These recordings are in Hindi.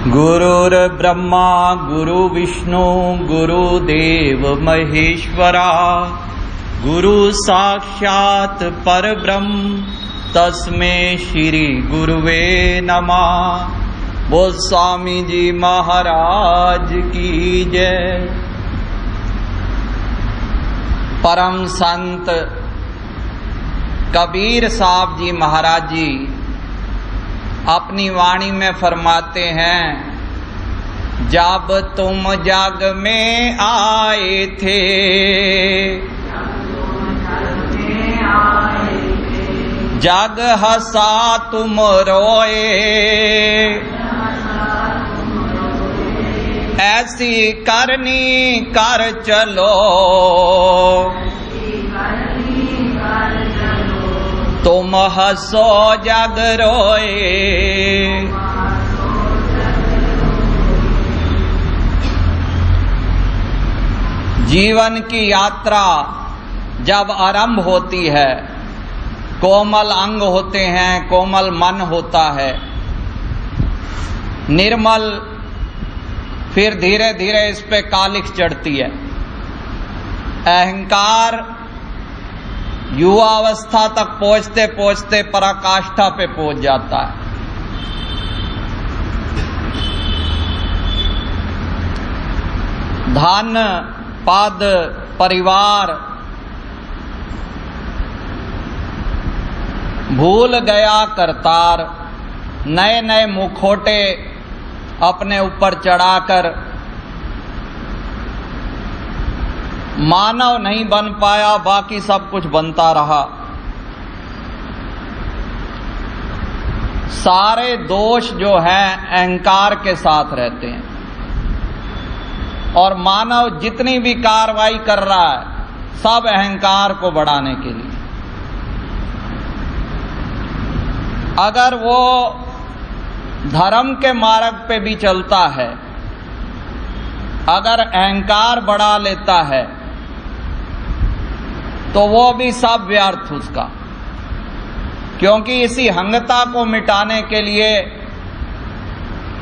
गुरुर्ब्रह्मा गुरुविष्णु गुरुदेव महेश्वरा गुरु साक्षात् परब्रह्म तस्मै श्री गुरुवे नमः। बोल स्वामी जी महाराज की जय। परम संत कबीर साहब जी महाराज जी अपनी वाणी में फरमाते हैं, जब तुम जग में आए थे जग हंसा तुम रोए, ऐसी करनी कर चलो तुम हंसो जग रोए। जीवन की यात्रा जब आरंभ होती है, कोमल अंग होते हैं, कोमल मन होता है, निर्मल, फिर धीरे धीरे इस पे कालिख चढ़ती है। अहंकार युवावस्था तक पहुंचते पहुंचते पराकाष्ठा पे पहुंच जाता है। धन पद परिवार भूल गया करतार, नए नए मुखौटे अपने ऊपर चढ़ाकर मानव नहीं बन पाया, बाकी सब कुछ बनता रहा। सारे दोष जो हैं अहंकार के साथ रहते हैं, और मानव जितनी भी कार्रवाई कर रहा है सब अहंकार को बढ़ाने के लिए। अगर वो धर्म के मार्ग पे भी चलता है, अगर अहंकार बढ़ा लेता है तो वो भी सब व्यर्थ उसका, क्योंकि इसी हंगता को मिटाने के लिए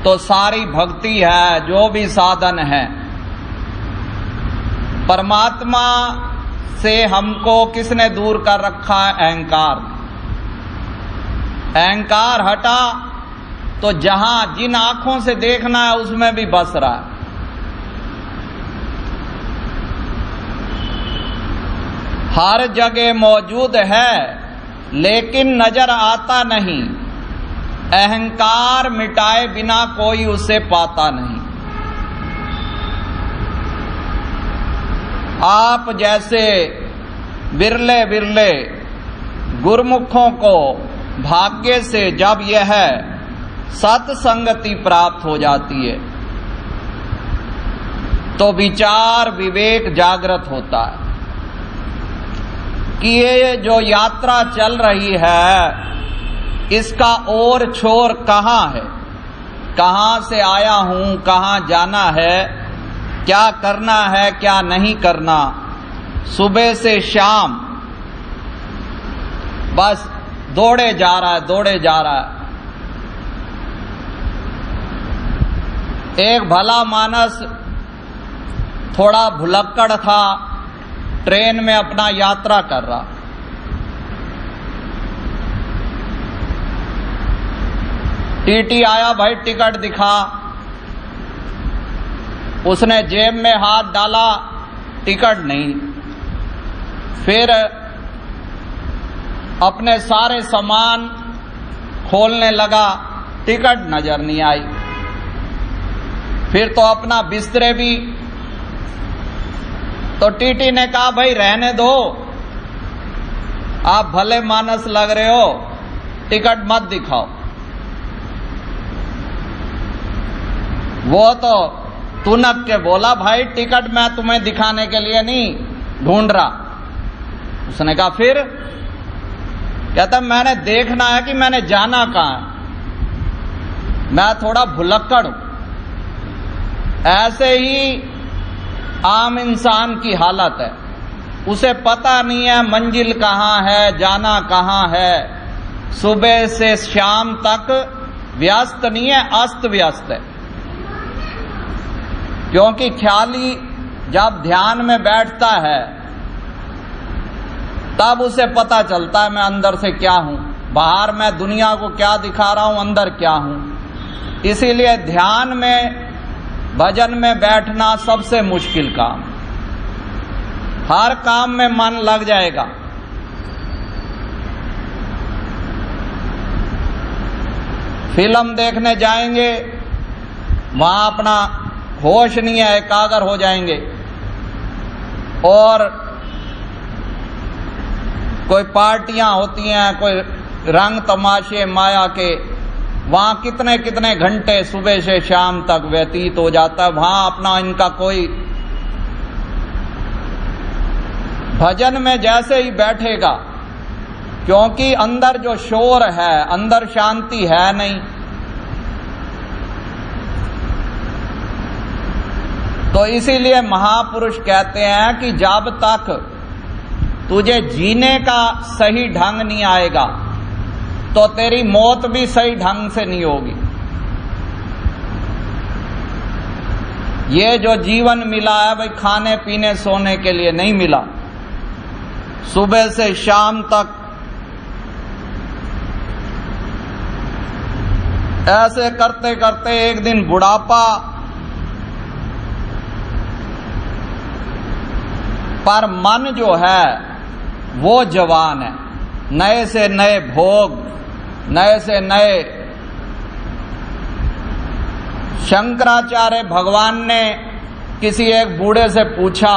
तो सारी भक्ति है, जो भी साधन है। परमात्मा से हमको किसने दूर कर रखा है? अहंकार। अहंकार हटा तो जहां जिन आंखों से देखना है उसमें भी बस रहा है। हर जगह मौजूद है लेकिन नजर आता नहीं। अहंकार मिटाए बिना कोई उसे पाता नहीं। आप जैसे बिरले बिरले गुरमुखों को भाग्य से जब यह सत्संगति प्राप्त हो जाती है तो विचार विवेक जागृत होता है कि ये जो यात्रा चल रही है इसका और छोर कहाँ है, कहाँ से आया हूं, कहाँ जाना है, क्या करना है, क्या नहीं करना। सुबह से शाम बस दौड़े जा रहा है, दौड़े जा रहा है। एक भला मानस थोड़ा भुलक्कड़ था, ट्रेन में अपना यात्रा कर रहा। टीटी आया, भाई टिकट दिखा। उसने जेब में हाथ डाला, टिकट नहीं। फिर अपने सारे सामान खोलने लगा, टिकट नजर नहीं आई। फिर तो अपना बिस्तरे भी, तो टीटी ने कहा, भाई रहने दो, आप भले मानस लग रहे हो, टिकट मत दिखाओ। वो तो तुनक के बोला, भाई टिकट मैं तुम्हें दिखाने के लिए नहीं ढूंढ रहा। उसने कहा फिर? कहता मैंने देखना है कि मैंने जाना कहां है, मैं थोड़ा भुलक्कड़ हूं। ऐसे ही आम इंसान की हालत है, उसे पता नहीं है मंजिल कहां है, जाना कहां है। सुबह से शाम तक व्यस्त नहीं है, अस्त व्यस्त है। क्योंकि ख्याली जब ध्यान में बैठता है तब उसे पता चलता है मैं अंदर से क्या हूं, बाहर मैं दुनिया को क्या दिखा रहा हूं, अंदर क्या हूं। इसीलिए ध्यान में, भजन में बैठना सबसे मुश्किल काम। हर काम में मन लग जाएगा। फिल्म देखने जाएंगे, वहां अपना होश नहीं है, एकाग्र हो जाएंगे। और कोई पार्टियां होती हैं, कोई रंग तमाशे माया के, वहां कितने कितने घंटे सुबह से शाम तक व्यतीत हो जाता है, वहां अपना इनका कोई। भजन में जैसे ही बैठेगा, क्योंकि अंदर जो शोर है, अंदर शांति है नहीं, तो इसीलिए महापुरुष कहते हैं कि जब तक तुझे जीने का सही ढंग नहीं आएगा तो तेरी मौत भी सही ढंग से नहीं होगी। ये जो जीवन मिला है भाई खाने पीने सोने के लिए नहीं मिला। सुबह से शाम तक ऐसे करते करते एक दिन बुढ़ापा, पर मन जो है वो जवान है। नए से नए भोग, नए से नए। शंकराचार्य भगवान ने किसी एक बूढ़े से पूछा,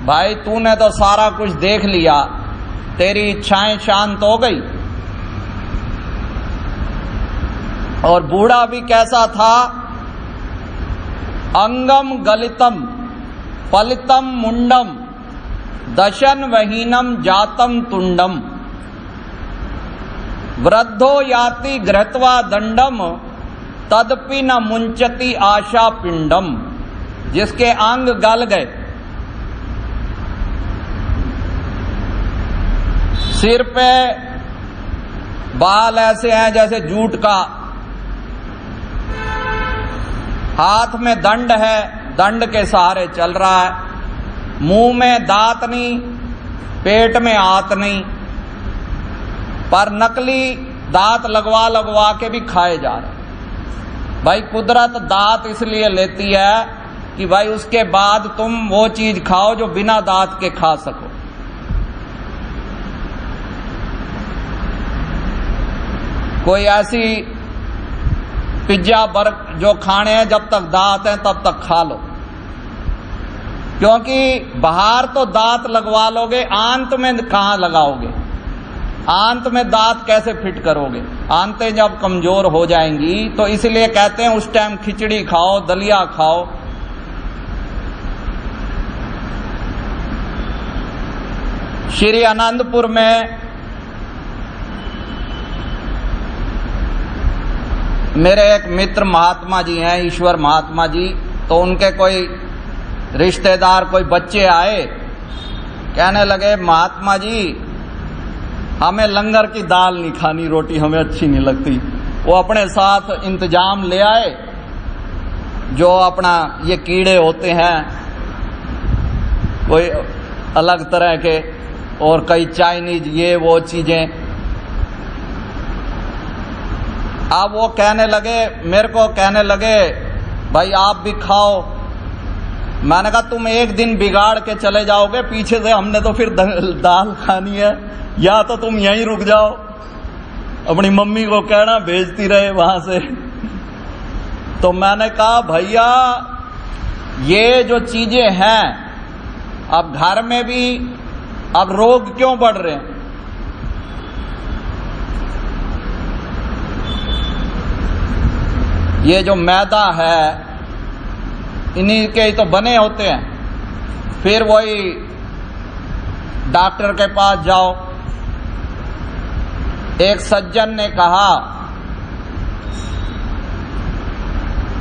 भाई तूने तो सारा कुछ देख लिया, तेरी इच्छाएं शांत हो गई? और बूढ़ा भी कैसा था? अंगम गलितम फलितम मुंडम दशन वहीनम जातम तुंडम वृद्धो याति गृहत्वा दंडम तदपि न मुंचति आशा पिंडम। जिसके अंग गल गए, सिर पे बाल ऐसे हैं जैसे जूट का, हाथ में दंड है, दंड के सहारे चल रहा है, मुंह में दांत नहीं, पेट में आंत नहीं, पर नकली दांत लगवा लगवा के भी खाए जा रहे। भाई कुदरत दांत इसलिए लेती है कि भाई उसके बाद तुम वो चीज खाओ जो बिना दांत के खा सको। कोई ऐसी पिज्जा बर्गर जो खाने हैं जब तक दांत हैं तब तक खा लो, क्योंकि बाहर तो दांत लगवा लोगे, आंत में कहां लगाओगे? आंत में दांत कैसे फिट करोगे? आंतें जब कमजोर हो जाएंगी, तो इसलिए कहते हैं उस टाइम खिचड़ी खाओ, दलिया खाओ। श्री आनंदपुर में मेरे एक मित्र महात्मा जी हैं, ईश्वर महात्मा जी, तो उनके कोई रिश्तेदार, कोई बच्चे आए, कहने लगे महात्मा जी हमें लंगर की दाल नहीं खानी, रोटी हमें अच्छी नहीं लगती। वो अपने साथ इंतजाम ले आए, जो अपना ये कीड़े होते हैं कोई अलग तरह के, और कई चाइनीज ये वो चीजें। अब वो कहने लगे, मेरे को कहने लगे भाई आप भी खाओ। मैंने कहा तुम एक दिन बिगाड़ के चले जाओगे पीछे से, हमने तो फिर दाल खानी है, या तो तुम यहीं रुक जाओ, अपनी मम्मी को कहना भेजती रहे वहां से। तो मैंने कहा भैया ये जो चीजें हैं, अब घर में भी अब रोग क्यों बढ़ रहे हैं? ये जो मैदा है इन्हीं के ही तो बने होते हैं। फिर वही डॉक्टर के पास जाओ। एक सज्जन ने कहा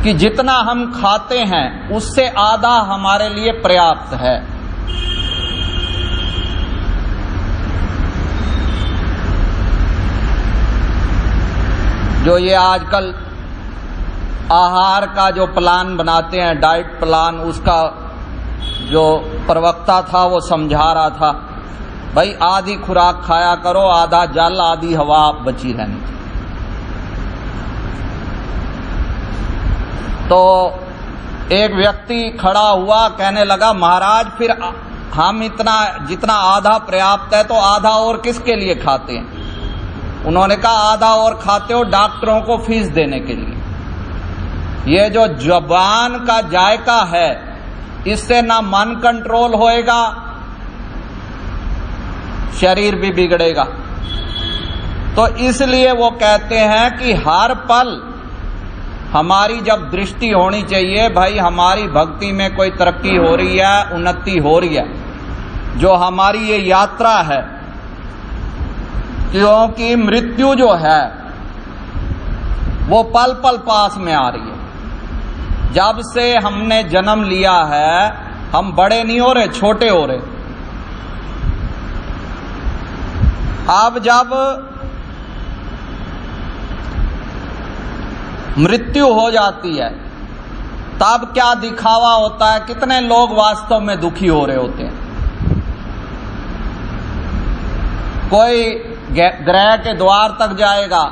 कि जितना हम खाते हैं उससे आधा हमारे लिए पर्याप्त है। जो ये आजकल आहार का जो प्लान बनाते हैं, डाइट प्लान, उसका जो प्रवक्ता था वो समझा रहा था, भाई आधी खुराक खाया करो, आधा जल आधी हवा बची रहनी चाहिए। तो एक व्यक्ति खड़ा हुआ, कहने लगा महाराज फिर हम इतना जितना आधा पर्याप्त है तो आधा और किसके लिए खाते हैं? उन्होंने कहा आधा और खाते हो डॉक्टरों को फीस देने के लिए। ये जो जुबान का जायका है, इससे ना मन कंट्रोल होएगा, शरीर भी बिगड़ेगा। तो इसलिए वो कहते हैं कि हर पल हमारी जब दृष्टि होनी चाहिए, भाई हमारी भक्ति में कोई तरक्की हो रही है, उन्नति हो रही है, जो हमारी ये यात्रा है, क्योंकि मृत्यु जो है वो पल पल पास में आ रही है। जब से हमने जन्म लिया है, हम बड़े नहीं हो रहे, छोटे हो रहे। अब जब मृत्यु हो जाती है, तब क्या दिखावा होता है, कितने लोग वास्तव में दुखी हो रहे होते हैं। कोई ग्रह के द्वार तक जाएगा,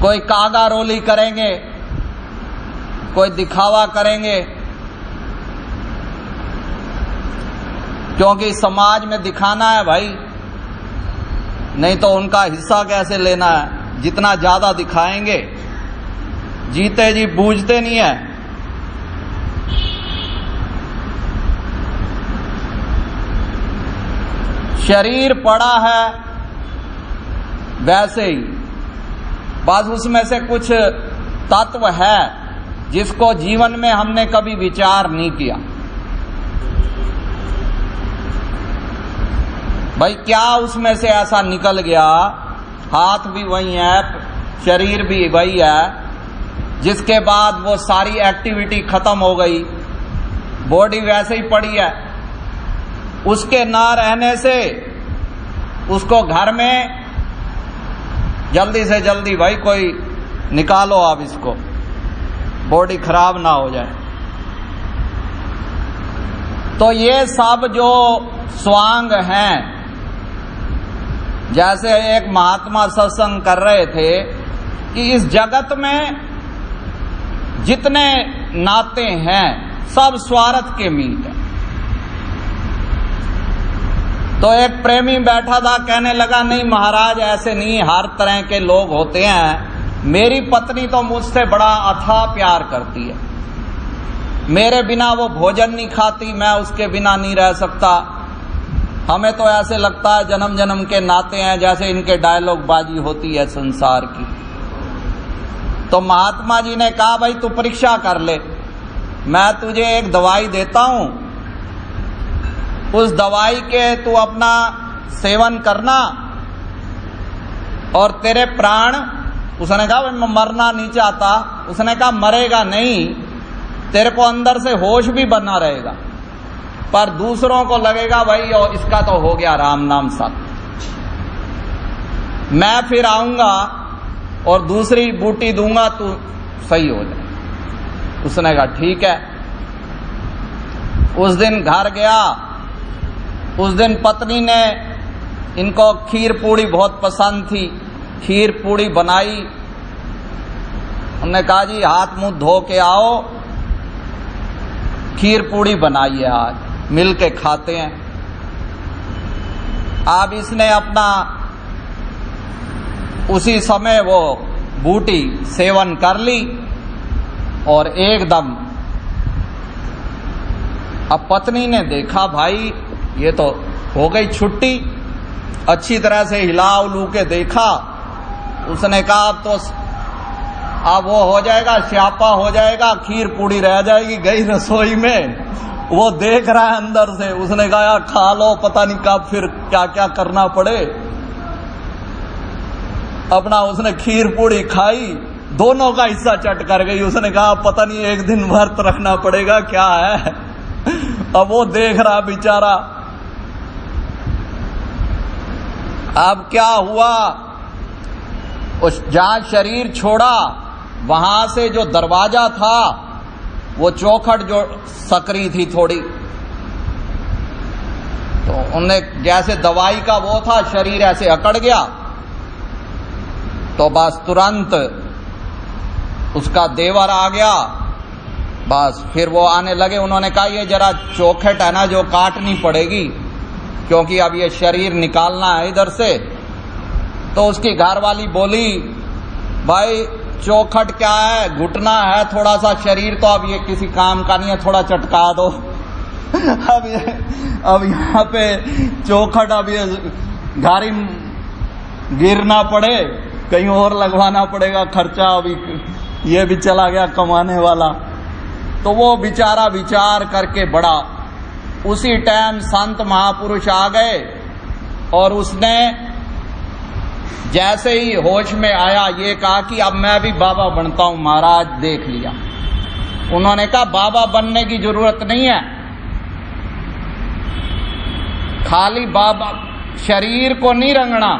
कोई कागा रोली करेंगे, कोई दिखावा करेंगे, क्योंकि समाज में दिखाना है भाई, नहीं तो उनका हिस्सा कैसे लेना है। जितना ज्यादा दिखाएंगे, जीते जी बूझते नहीं है। शरीर पड़ा है वैसे ही, बस उसमें से कुछ तत्व है जिसको जीवन में हमने कभी विचार नहीं किया। भाई क्या उसमें से ऐसा निकल गया, हाथ भी वही है, शरीर भी वही है, जिसके बाद वो सारी एक्टिविटी खत्म हो गई, बॉडी वैसे ही पड़ी है। उसके ना रहने से उसको घर में जल्दी से जल्दी भाई कोई निकालो आप इसको, बॉडी खराब ना हो जाए। तो ये सब जो स्वांग हैं, जैसे एक महात्मा सत्संग कर रहे थे कि इस जगत में जितने नाते हैं सब स्वार्थ के मीत हैं। तो एक प्रेमी बैठा था, कहने लगा नहीं महाराज ऐसे नहीं, हर तरह के लोग होते हैं। मेरी पत्नी तो मुझसे बड़ा अथाह प्यार करती है, मेरे बिना वो भोजन नहीं खाती, मैं उसके बिना नहीं रह सकता। हमें तो ऐसे लगता है जन्म जन्म के नाते हैं, जैसे इनके डायलॉग बाजी होती है संसार की। तो महात्मा जी ने कहा भाई तू परीक्षा कर ले, मैं तुझे एक दवाई देता हूं, उस दवाई के तू अपना सेवन करना और तेरे प्राण, उसने कहा मैं मरना नहीं चाहता, उसने कहा मरेगा नहीं, तेरे को अंदर से होश भी बना रहेगा, पर दूसरों को लगेगा भाई और इसका तो हो गया राम नाम सत्य, मैं फिर आऊंगा और दूसरी बूटी दूंगा, तू सही हो जाए। उसने कहा ठीक है। उस दिन घर गया, उस दिन पत्नी ने, इनको खीर पूड़ी बहुत पसंद थी, खीर पूड़ी बनाई। उन्होंने कहा जी हाथ मुंह धो के आओ, खीर पूड़ी बनाई है आज, मिल के खाते हैं। अब इसने अपना उसी समय वो बूटी सेवन कर ली और एकदम, अब पत्नी ने देखा भाई ये तो हो गई छुट्टी, अच्छी तरह से हिला उलू के देखा। उसने कहा अब तो अब वो हो जाएगा, स्यापा हो जाएगा, खीर पूड़ी रह जाएगी। गई रसोई में, वो देख रहा है अंदर से। उसने कहा यार खा लो, पता नहीं कब फिर क्या क्या करना पड़े। अपना उसने खीर पूड़ी खाई, दोनों का हिस्सा चट कर गई। उसने कहा पता नहीं एक दिन व्रत रखना पड़ेगा क्या है। अब वो देख रहा बेचारा। अब क्या हुआ, उस जहां शरीर छोड़ा वहां से जो दरवाजा था वो चौखट जो सकरी थी थोड़ी, तो उन्हें जैसे दवाई का वो था, शरीर ऐसे अकड़ गया, तो बस तुरंत उसका देवर आ गया। बस फिर वो आने लगे, उन्होंने कहा ये जरा चौखट है ना जो काटनी पड़ेगी, क्योंकि अब ये शरीर निकालना है इधर से। तो उसकी घरवाली बोली, भाई चौखट क्या है, घुटना है थोड़ा सा, शरीर तो अब ये किसी काम का नहीं है, थोड़ा चटका दो। अब यहाँ पे चौखट, अब ये गाड़ी गिर ना पड़े, कहीं और लगवाना पड़ेगा खर्चा, अभी ये भी चला गया कमाने वाला। तो वो बेचारा विचार करके बड़ा, उसी टाइम संत महापुरुष आ गए और उसने जैसे ही होश में आया ये कहा कि अब मैं भी बाबा बनता हूं महाराज, देख लिया। उन्होंने कहा बाबा बनने की जरूरत नहीं है, खाली बाबा शरीर को नहीं रंगना,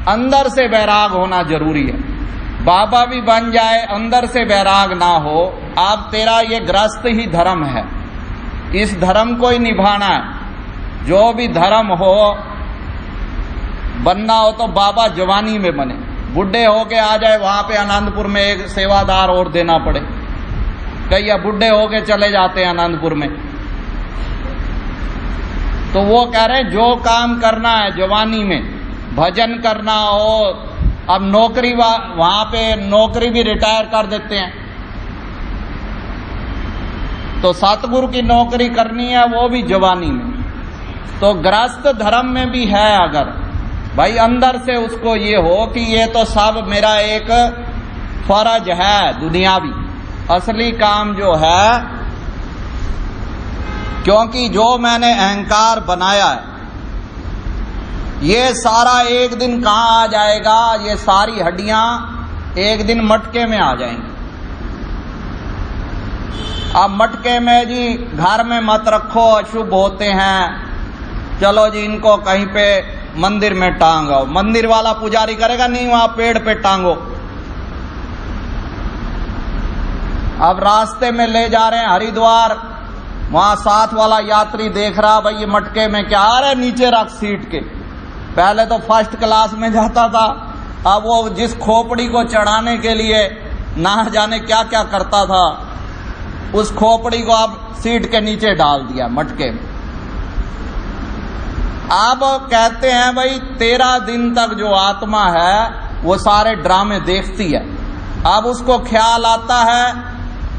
अंदर से वैराग होना जरूरी है। बाबा भी बन जाए, अंदर से वैराग ना हो, अब तेरा ये ग्रस्त ही धर्म है, इस धर्म को ही निभाना है। जो भी धर्म हो, बनना हो तो बाबा जवानी में बने, बुढ़े होके आ जाए वहां पे आनंदपुर में एक सेवादार और देना पड़े, कई या बुढ़े होके चले जाते हैं आनंदपुर में। तो वो कह रहे जो काम करना है जवानी में, भजन करना हो, अब नौकरी वहां पे नौकरी भी रिटायर कर देते हैं, तो सतगुरु की नौकरी करनी है वो भी जवानी में। तो गृहस्थ धर्म में भी है, अगर भाई अंदर से उसको ये हो कि ये तो सब मेरा एक फर्ज है दुनियावी, असली काम जो है, क्योंकि जो मैंने अहंकार बनाया है ये सारा एक दिन कहाँ आ जाएगा, ये सारी हड्डियां एक दिन मटके में आ जाएंगी। अब मटके में जी घर में मत रखो, अशुभ होते हैं, चलो जी इनको कहीं पे मंदिर में टांगो, मंदिर वाला पुजारी करेगा नहीं, वहां पेड़ पे टांगो। अब रास्ते में ले जा रहे हैं हरिद्वार, वहां साथ वाला यात्री देख रहा, भाई ये मटके में क्या आ रहा है, नीचे रख सीट के। पहले तो फर्स्ट क्लास में जाता था, अब वो जिस खोपड़ी को चढ़ाने के लिए ना जाने क्या क्या करता था, उस खोपड़ी को अब सीट के नीचे डाल दिया मटके में। अब कहते हैं भाई 13 दिन तक जो आत्मा है वो सारे ड्रामे देखती है। अब उसको ख्याल आता है,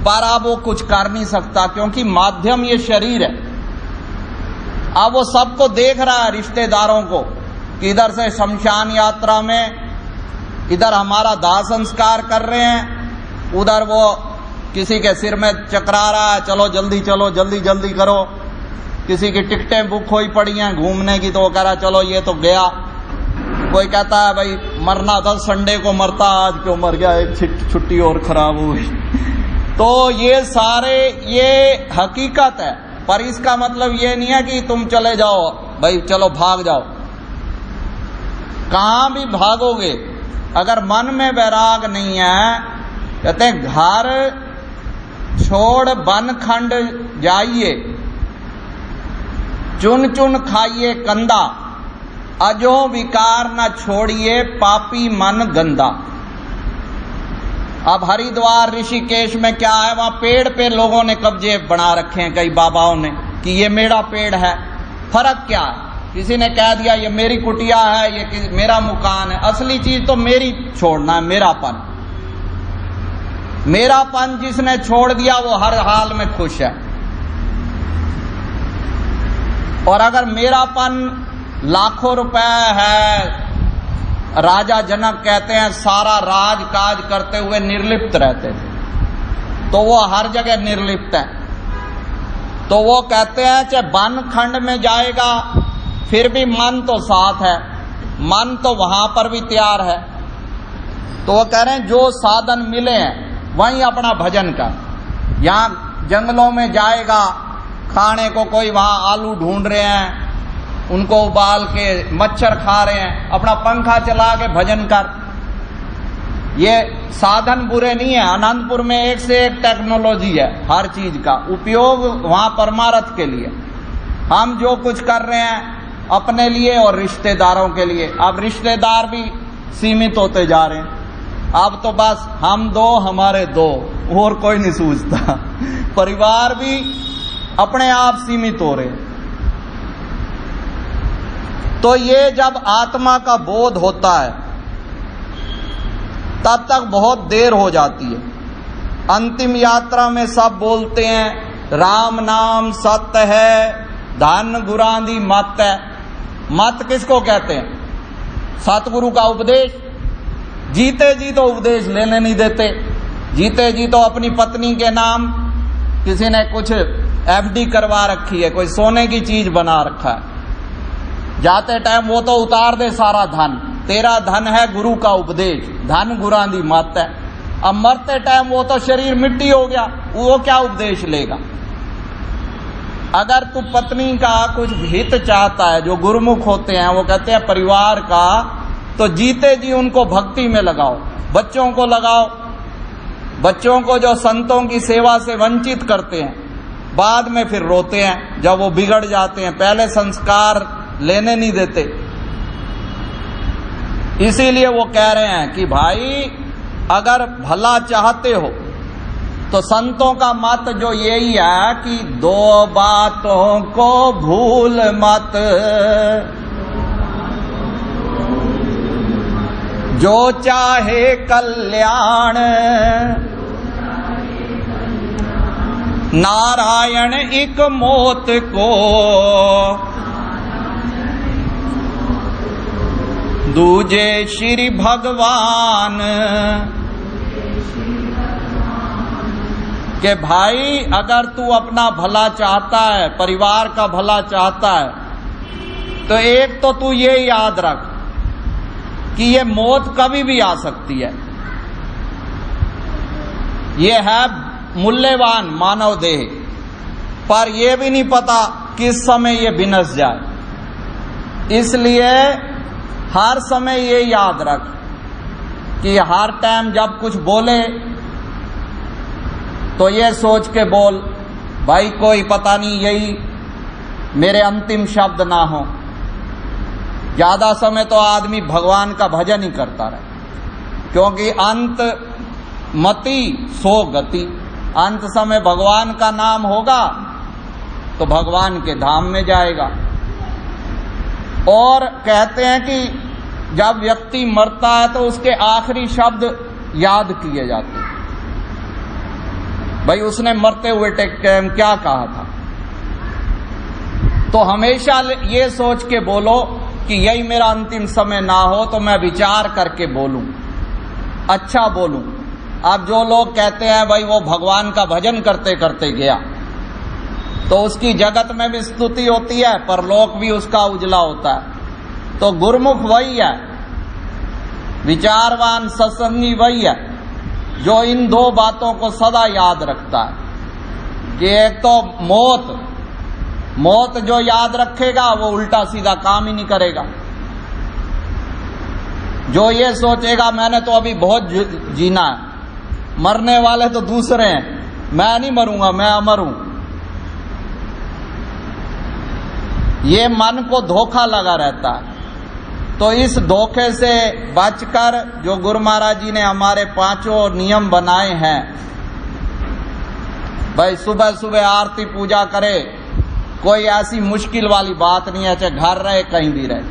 पर अब वो कुछ कर नहीं सकता, क्योंकि माध्यम ये शरीर है। अब वो सबको देख रहा है, रिश्तेदारों को, कि इधर से शमशान यात्रा में, इधर हमारा दाह संस्कार कर रहे हैं, उधर वो किसी के सिर में चकरा रहा है, चलो जल्दी चलो, जल्दी जल्दी करो। किसी की टिकटें बुक हुई पड़ी हैं घूमने की, तो वो कह रहा चलो ये तो गया। कोई कहता है भाई मरना था संडे को मरता, आज क्यों मर गया, एक छुट्टी और खराब हो गई। तो ये सारे ये हकीकत है, पर इसका मतलब ये नहीं है कि तुम चले जाओ भाई, चलो भाग जाओ। कहां भी भागोगे अगर मन में वैराग नहीं है। कहते हैं घर छोड़ वन खंड जाइए, चुन चुन खाइए कंदा, अजो विकार न छोड़िए पापी मन गंदा। अब हरिद्वार ऋषिकेश में क्या है, वहां पेड़ पे लोगों ने कब्जे बना रखे हैं, कई बाबाओं ने, कि ये मेरा पेड़ है। फर्क क्या है, किसी ने कह दिया ये मेरी कुटिया है, ये मेरा मकान है। असली चीज तो मेरी छोड़ना है, मेरापन। मेरापन जिसने छोड़ दिया वो हर हाल में खुश है। और अगर मेरापन लाखों रुपए है, राजा जनक कहते हैं सारा राज काज करते हुए निर्लिप्त रहते थे, तो वो हर जगह निर्लिप्त है। तो वो कहते हैं चाहे वन खंड में जाएगा फिर भी मन तो साथ है, मन तो वहां पर भी तैयार है। तो वो कह रहे हैं जो साधन मिले हैं वहीं अपना भजन कर। यहां जंगलों में जाएगा, खाने को कोई वहां आलू ढूंढ रहे हैं, उनको उबाल के मच्छर खा रहे हैं, अपना पंखा चला के भजन कर। ये साधन बुरे नहीं है। अनंतपुर में एक से एक टेक्नोलॉजी है, हर चीज का उपयोग वहां परमार्थ के लिए। हम जो कुछ कर रहे हैं अपने लिए और रिश्तेदारों के लिए। अब रिश्तेदार भी सीमित होते जा रहे हैं। अब तो बस हम दो हमारे दो, और कोई नहीं सूझता। परिवार भी अपने आप सीमित हो रहे हैं। तो ये जब आत्मा का बोध होता है तब तक बहुत देर हो जाती है। अंतिम यात्रा में सब बोलते हैं राम नाम सत्य है, धन गुरांदी मत है। मत किसको कहते हैं? सतगुरु का उपदेश। जीते जी तो उपदेश लेने नहीं देते। जीते जी तो अपनी पत्नी के नाम किसी ने कुछ एफडी करवा रखी है, कोई सोने की चीज बना रखा है। जाते टाइम वो तो उतार दे सारा धन। तेरा धन है गुरु का उपदेश, धन गुरांदी मत है। अब मरते टाइम वो तो शरीर मिट्टी हो गया, वो क्या उपदेश लेगा? अगर तू पत्नी का कुछ हित चाहता है, जो गुरुमुख होते हैं वो कहते हैं परिवार का, तो जीते जी उनको भक्ति में लगाओ, बच्चों को लगाओ। बच्चों को जो संतों की सेवा से वंचित करते हैं, बाद में फिर रोते हैं जब वो बिगड़ जाते हैं, पहले संस्कार लेने नहीं देते। इसीलिए वो कह रहे हैं कि भाई अगर भला चाहते हो तो संतों का मत जो यही है कि दो बातों को भूल मत, जो चाहे कल्याण, नारायण एक मौत को, दूजे श्री भगवान। कि भाई अगर तू अपना भला चाहता है, परिवार का भला चाहता है, तो एक तो तू ये याद रख कि ये मौत कभी भी आ सकती है। ये है मूल्यवान मानव देह, पर यह भी नहीं पता किस समय ये विनश जाए। इसलिए हर समय ये याद रख कि हर टाइम जब कुछ बोले तो ये सोच के बोल, भाई कोई पता नहीं यही मेरे अंतिम शब्द ना हो। ज्यादा समय तो आदमी भगवान का भजन ही करता रहे, क्योंकि अंत मति सो गति। अंत समय भगवान का नाम होगा तो भगवान के धाम में जाएगा। और कहते हैं कि जब व्यक्ति मरता है तो उसके आखिरी शब्द याद किए जाते हैं। भाई उसने मरते हुए टाइम क्या कहा था? तो हमेशा ये सोच के बोलो कि यही मेरा अंतिम समय ना हो, तो मैं विचार करके बोलूं, अच्छा बोलूं। अब जो लोग कहते हैं भाई वो भगवान का भजन करते करते गया, तो उसकी जगत में भी स्तुति होती है, परलोक भी उसका उजला होता है। तो गुरुमुख वही है, विचारवान सत्संगी वही है जो इन दो बातों को सदा याद रखता है कि एक तो मौत जो याद रखेगा वो उल्टा सीधा काम ही नहीं करेगा। जो ये सोचेगा मैंने तो अभी बहुत जीना है, मरने वाले तो दूसरे हैं, मैं नहीं मरूंगा, मैं अमर हूं, ये मन को धोखा लगा रहता है। तो इस धोखे से बचकर जो गुरु महाराज जी ने हमारे 5 नियम बनाए हैं, भाई सुबह सुबह आरती पूजा करे, कोई ऐसी मुश्किल वाली बात नहीं है, चाहे घर रहे कहीं भी रहे।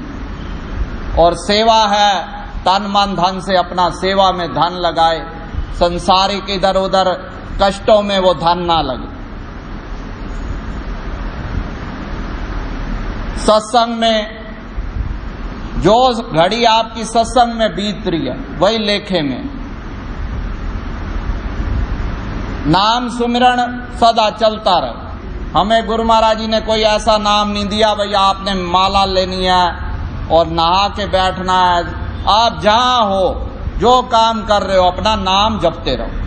और सेवा है, तन मन धन से अपना सेवा में धन लगाए, संसारिक इधर उधर कष्टों में वो धन ना लगे। सत्संग में जो घड़ी आपकी सत्संग में बीत रही है वही लेखे में। नाम सुमिरण सदा चलता रहे। हमें गुरु महाराज जी ने कोई ऐसा नाम नहीं दिया भाई आपने माला लेनी है और नहा के बैठना है। आप जहां हो, जो काम कर रहे हो, अपना नाम जपते रहो।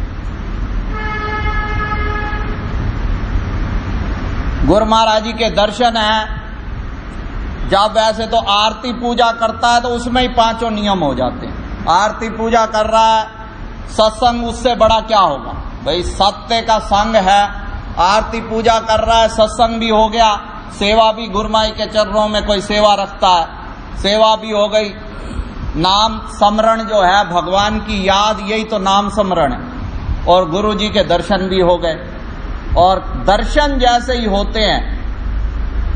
गुरु महाराज जी के दर्शन हैं, जब वैसे तो आरती पूजा करता है तो उसमें ही 5 नियम हो जाते हैं। आरती पूजा कर रहा है सत्संग उससे बड़ा क्या होगा भाई। सत्य का संग है, आरती पूजा कर रहा है, सत्संग भी हो गया, सेवा भी, गुरुमाई के चरणों में कोई सेवा रखता है, सेवा भी हो गई, नाम स्मरण जो है, भगवान की याद, यही तो नाम स्मरण है, और गुरु जी के दर्शन भी हो गए। और दर्शन जैसे ही होते हैं,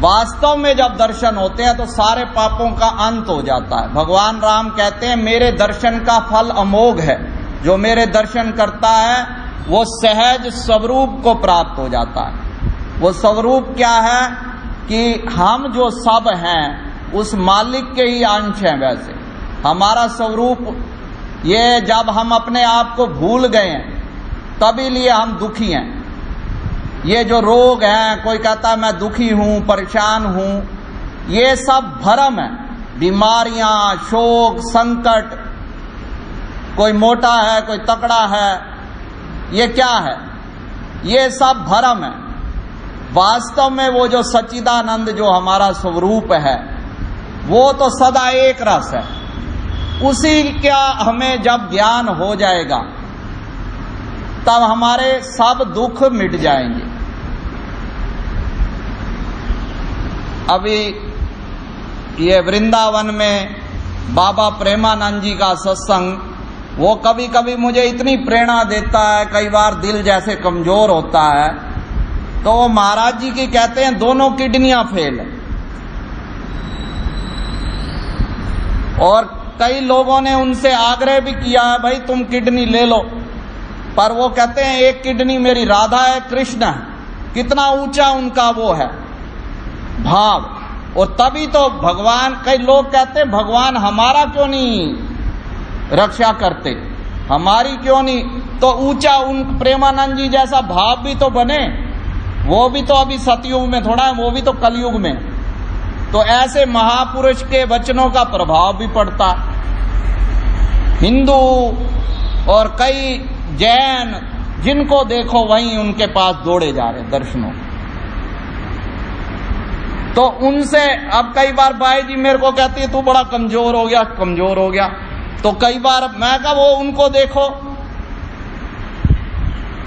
वास्तव में जब दर्शन होते हैं तो सारे पापों का अंत हो जाता है। भगवान राम कहते हैं मेरे दर्शन का फल अमोघ है, जो मेरे दर्शन करता है वो सहज स्वरूप को प्राप्त हो जाता है। वो स्वरूप क्या है कि हम जो सब हैं उस मालिक के ही अंश हैं। वैसे हमारा स्वरूप ये, जब हम अपने आप को भूल गए हैं तभी लिए हम दुखी हैं। ये जो रोग हैं, कोई कहता है मैं दुखी हूं, परेशान हूं, ये सब भ्रम है। बीमारियां, शोक, संकट, कोई मोटा है, कोई तकड़ा है, ये क्या है? ये सब भ्रम है। वास्तव में वो जो सच्चिदानंद जो हमारा स्वरूप है वो तो सदा एक रस है। उसी का हमें जब ज्ञान हो जाएगा तब हमारे सब दुख मिट जाएंगे। अभी ये वृंदावन में बाबा प्रेमानंद जी का सत्संग, वो कभी कभी मुझे इतनी प्रेरणा देता है, कई बार दिल जैसे कमजोर होता है, तो वो महाराज जी की कहते हैं दोनों किडनियां फेल है। और कई लोगों ने उनसे आग्रह भी किया है भाई तुम किडनी ले लो, पर वो कहते हैं एक किडनी मेरी राधा है, कृष्ण है। कितना ऊंचा उनका वो है भाव। और तभी तो भगवान, कई लोग कहते हैं भगवान हमारा क्यों नहीं रक्षा करते, हमारी क्यों नहीं, तो ऊंचा उन प्रेमानंद जी जैसा भाव भी तो बने। वो भी तो अभी सतयुग में थोड़ा है, वो भी तो कलयुग में। तो ऐसे महापुरुष के वचनों का प्रभाव भी पड़ता। हिंदू और कई जैन, जिनको देखो वहीं उनके पास दौड़े जा रहे दर्शनों। तो उनसे अब कई बार बाई जी मेरे को कहती है तू बड़ा कमजोर हो गया, कमजोर हो गया। तो कई बार मैं कहा वो उनको देखो,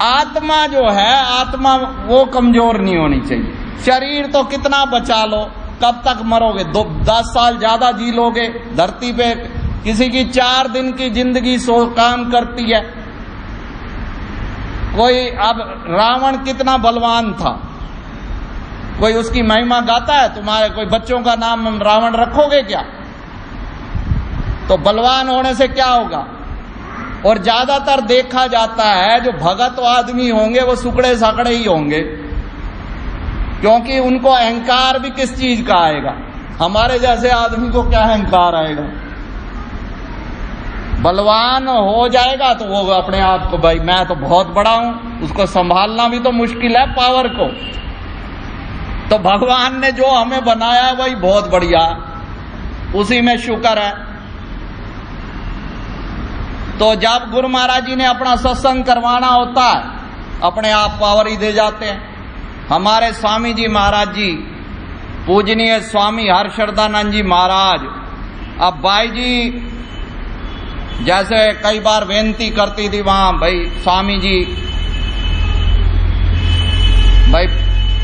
आत्मा जो है, आत्मा वो कमजोर नहीं होनी चाहिए। शरीर तो कितना बचा लो, कब तक मरोगे? 10 साल ज्यादा जी लोगे धरती पे। किसी की 4 दिन की जिंदगी काम करती है। कोई, अब रावण कितना बलवान था, कोई उसकी महिमा गाता है? तुम्हारे कोई बच्चों का नाम रावण रखोगे क्या? तो बलवान होने से क्या होगा? और ज्यादातर देखा जाता है जो भगत आदमी होंगे वो सुकड़े साकड़े ही होंगे, क्योंकि उनको अहंकार भी किस चीज का आएगा? हमारे जैसे आदमी को क्या अहंकार आएगा? बलवान हो जाएगा तो वो अपने आप को, भाई मैं तो बहुत बड़ा हूं, उसको संभालना भी तो मुश्किल है पावर को। तो भगवान ने जो हमें बनाया वही बहुत बढ़िया, उसी में शुक्र है। तो जब गुरु महाराज जी ने अपना सत्संग करवाना होता है, अपने आप पावर ही दे जाते हैं। हमारे स्वामी जी महाराज जी, पूजनीय स्वामी हर्षवर्धनानंद जी महाराज, अब बाई जी जैसे कई बार बेनती करती थी वहां, भाई स्वामी जी, भाई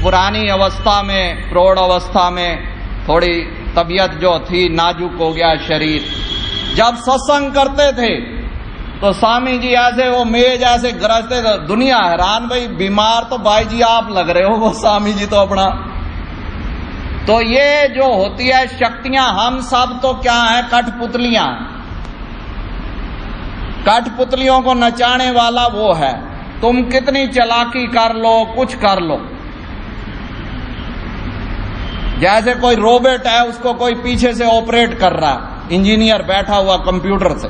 पुरानी अवस्था में, प्रौढ़ अवस्था में थोड़ी तबीयत जो थी नाजुक हो गया शरीर। जब सत्संग करते थे तो स्वामी जी ऐसे वो मेज ऐसे गरजते थे, दुनिया हैरान, भाई बीमार तो भाई जी आप लग रहे हो, वो स्वामी जी तो अपना। तो ये जो होती है शक्तियां, हम सब तो क्या है, कठपुतलियां। कठपुतलियों को नचाने वाला वो है। तुम कितनी चालाकी कर लो, कुछ कर लो। जैसे कोई रोबोट है, उसको कोई पीछे से ऑपरेट कर रहा है, इंजीनियर बैठा हुआ कंप्यूटर से।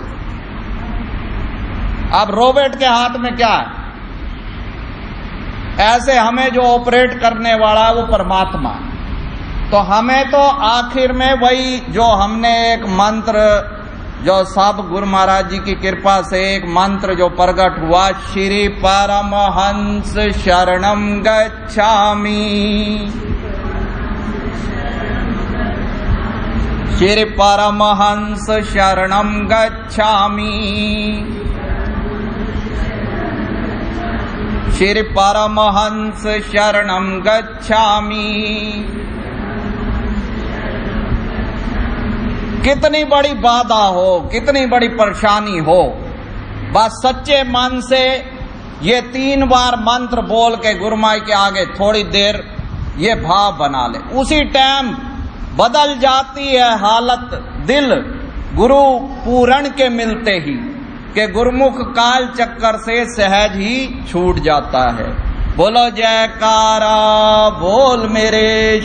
अब रोबोट के हाथ में क्या है? ऐसे हमें जो ऑपरेट करने वाला है वो परमात्मा है। तो हमें तो आखिर में वही जो हमने एक मंत्र, जो सब गुरु महाराज जी की कृपा से एक मंत्र जो प्रकट हुआ, श्री परमहंस शरणम गच्छामि, श्री परमहंस शरणम गच्छामि। श्री परमहंस शरणं गच्छामि। कितनी बड़ी बाधा हो, कितनी बड़ी परेशानी हो, बस सच्चे मन से ये 3 बार मंत्र बोल के गुरुमाई के आगे थोड़ी देर ये भाव बना ले, उसी टाइम बदल जाती है हालत दिल गुरु पूरण के मिलते ही, कि गुरुमुख काल चक्कर से सहज ही छूट जाता है। बोलो जयकारा बोल मेरे